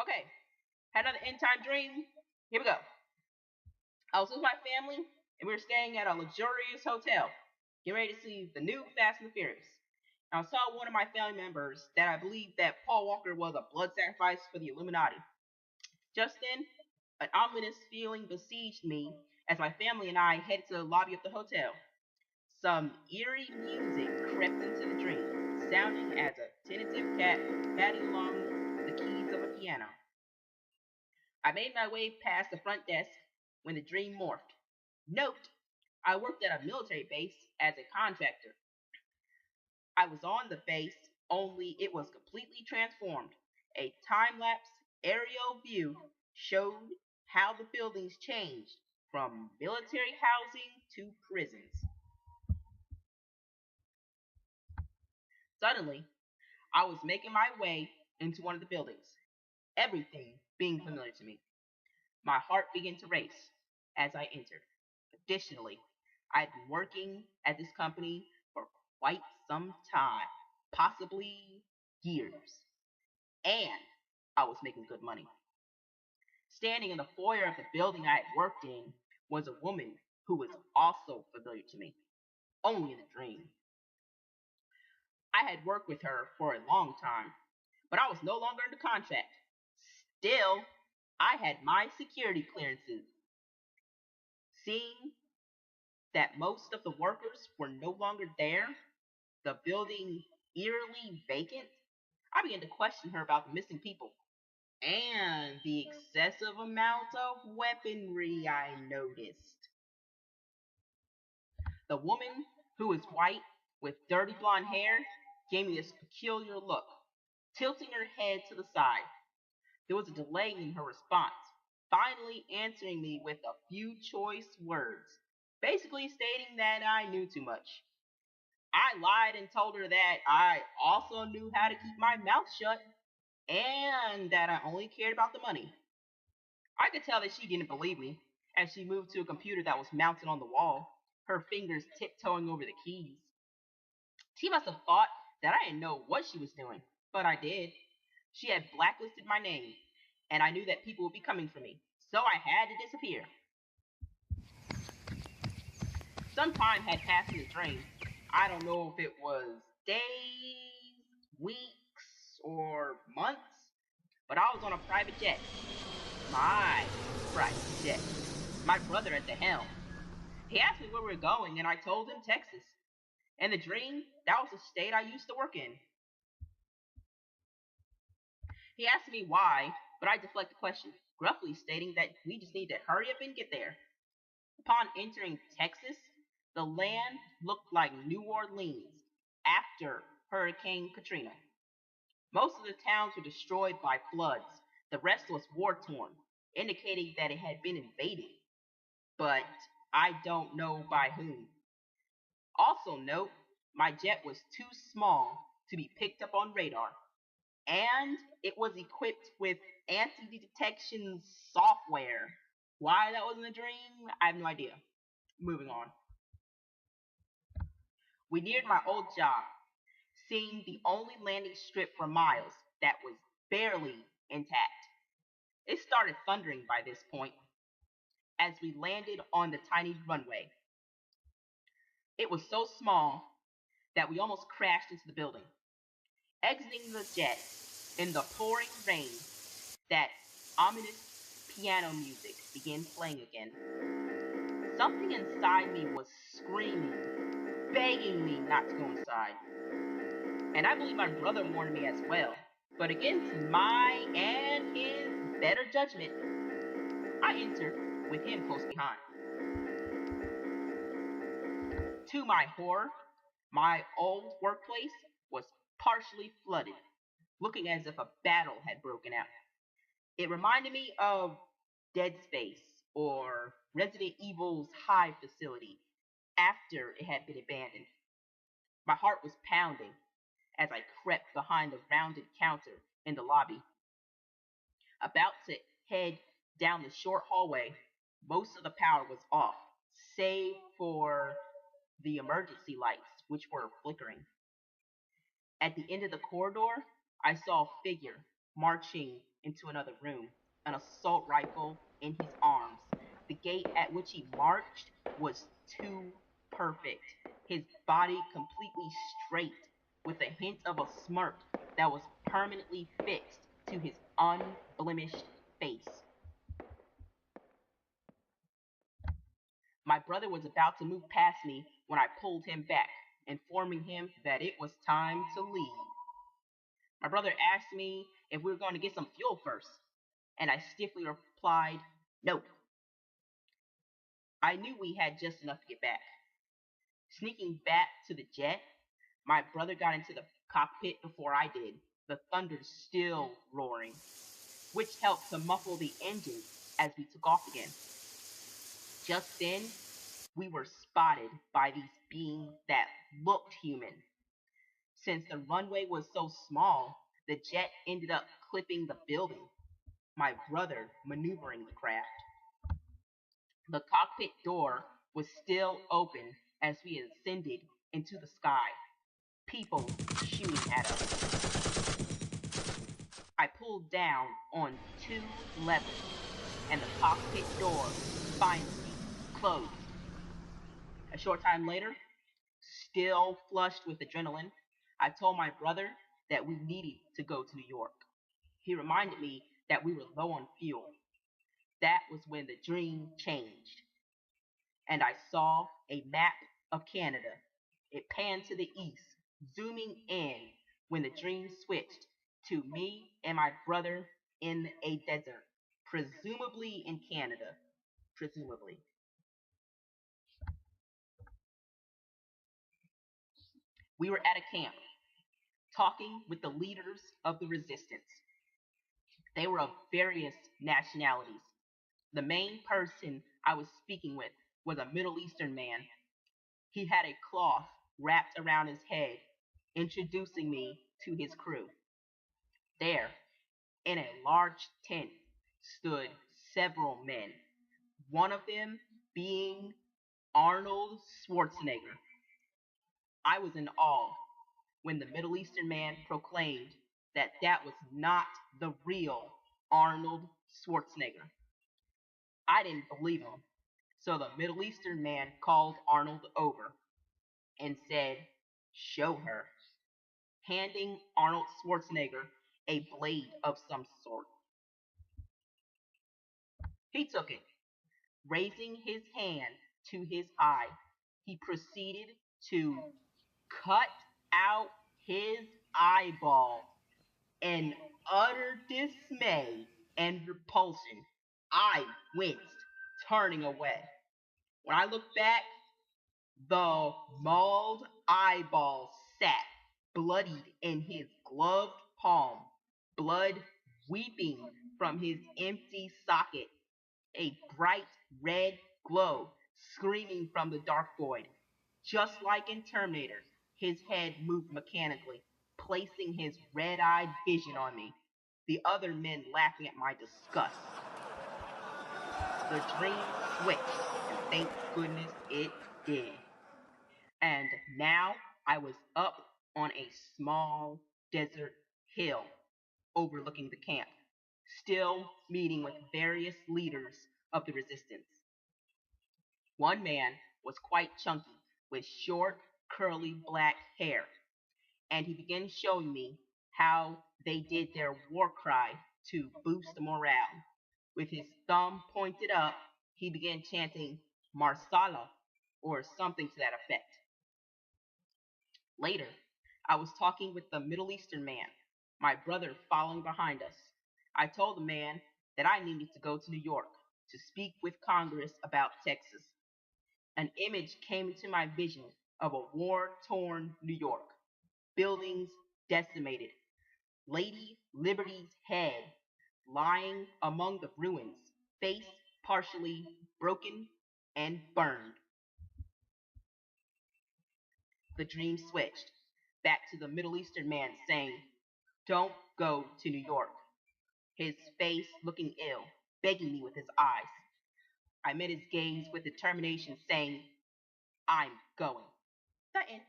Okay, had another end time dream. Here we go. I was with my family, and we were staying at a luxurious hotel, getting ready to see the new Fast and the Furious. And I saw one of my family members that I believed that Paul Walker was a blood sacrifice for the Illuminati. Just then, an ominous feeling besieged me as my family and I headed to the lobby of the hotel. Some eerie music crept into the dream, sounding as a tentative cat patting along the keys of a piano. I made my way past the front desk when the dream morphed. Note, I worked at a military base as a contractor. I was on the base, only it was completely transformed. A time lapse aerial view showed how the buildings changed from military housing to prisons. Suddenly, I was making my way into one of the buildings, everything being familiar to me. My heart began to race as I entered. Additionally, I had been working at this company for quite some time, possibly years, and I was making good money. Standing in the foyer of the building I had worked in was a woman who was also familiar to me, only in a dream. I had worked with her for a long time, but I was no longer under contract. Still, I had my security clearances. Seeing that most of the workers were no longer there, the building eerily vacant, I began to question her about the missing people and the excessive amount of weaponry I noticed. The woman, who was white with dirty blonde hair, gave me this peculiar look, tilting her head to the side. There was a delay in her response, finally answering me with a few choice words, basically stating that I knew too much. I lied and told her that I also knew how to keep my mouth shut and that I only cared about the money. I could tell that she didn't believe me as she moved to a computer that was mounted on the wall, her fingers tiptoeing over the keys. She must have thought that I didn't know what she was doing, but I did. She had blacklisted my name, and I knew that people would be coming for me, so I had to disappear. Some time had passed in the dream. I don't know if it was days, weeks, or months, but I was on a private jet. My private jet. My brother at the helm. He asked me where we were going, and I told him Texas. In the dream, that was the state I used to work in. He asked me why, but I deflected the question, gruffly stating that we just need to hurry up and get there. Upon entering Texas, the land looked like New Orleans after Hurricane Katrina. Most of the towns were destroyed by floods. The rest was war torn, indicating that it had been invaded, but I don't know by whom. Also, note my jet was too small to be picked up on radar, and it was equipped with anti detection software. Why that was in a dream, I have no idea. Moving on. We neared my old job, seeing the only landing strip for miles that was barely intact. It started thundering by this point as we landed on the tiny runway. It was so small that we almost crashed into the building. Exiting the jet in the pouring rain, that ominous piano music began playing again. Something inside me was screaming, begging me not to go inside. And I believe my brother warned me as well. But against my and his better judgment, I entered with him close behind. To my horror, my old workplace was partially flooded, looking as if a battle had broken out. It reminded me of Dead Space or Resident Evil's Hive facility after it had been abandoned. My heart was pounding as I crept behind the rounded counter in the lobby. About to head down the short hallway, most of the power was off, save for the emergency lights, which were flickering. At the end of the corridor, I saw a figure marching into another room, an assault rifle in his arms. The gait at which he marched was too perfect, his body completely straight, with a hint of a smirk that was permanently fixed to his unblemished face. My brother was about to move past me when I pulled him back, informing him that it was time to leave. My brother asked me if we were going to get some fuel first, and I stiffly replied, "No." I knew we had just enough to get back. Sneaking back to the jet, my brother got into the cockpit before I did, the thunder still roaring, which helped to muffle the engine as we took off again. Just then, we were spotted by these beings that looked human. Since the runway was so small, the jet ended up clipping the building, my brother maneuvering the craft. The cockpit door was still open as we ascended into the sky, people shooting at us. I pulled down on 2 levers, and the cockpit door finally closed. A short time later, still flushed with adrenaline, I told my brother that we needed to go to New York. He reminded me that we were low on fuel. That was when the dream changed, and I saw a map of Canada. It panned to the east, zooming in when the dream switched to me and my brother in a desert, presumably in Canada. Presumably. We were at a camp, talking with the leaders of the resistance. They were of various nationalities. The main person I was speaking with was a Middle Eastern man. He had a cloth wrapped around his head, introducing me to his crew. There, in a large tent, stood several men, one of them being Arnold Schwarzenegger. I was in awe when the Middle Eastern man proclaimed that that was not the real Arnold Schwarzenegger. I didn't believe him, so the Middle Eastern man called Arnold over and said, "Show her," handing Arnold Schwarzenegger a blade of some sort. He took it. Raising his hand to his eye, he proceeded to cut out his eyeball. In utter dismay and repulsion, I winced, turning away. When I looked back, the mauled eyeball sat, bloodied in his gloved palm, blood weeping from his empty socket, a bright red glow screaming from the dark void. Just like in Terminator, his head moved mechanically, placing his red-eyed vision on me, the other men laughing at my disgust. The dream switched, and thank goodness it did. And now I was up on a small desert hill overlooking the camp, still meeting with various leaders of the resistance. One man was quite chunky, with short, curly black hair, and he began showing me how they did their war cry to boost the morale. With his thumb pointed up, he began chanting Marsala, or something to that effect. Later, I was talking with the Middle Eastern man, my brother following behind us. I told the man that I needed to go to New York to speak with Congress about Texas. An image came into my vision of a war-torn New York, buildings decimated, Lady Liberty's head lying among the ruins, face partially broken and burned. The dream switched back to the Middle Eastern man saying, "Don't go to New York," his face looking ill, begging me with his eyes. I met his gaze with determination, saying, "I'm going." The end.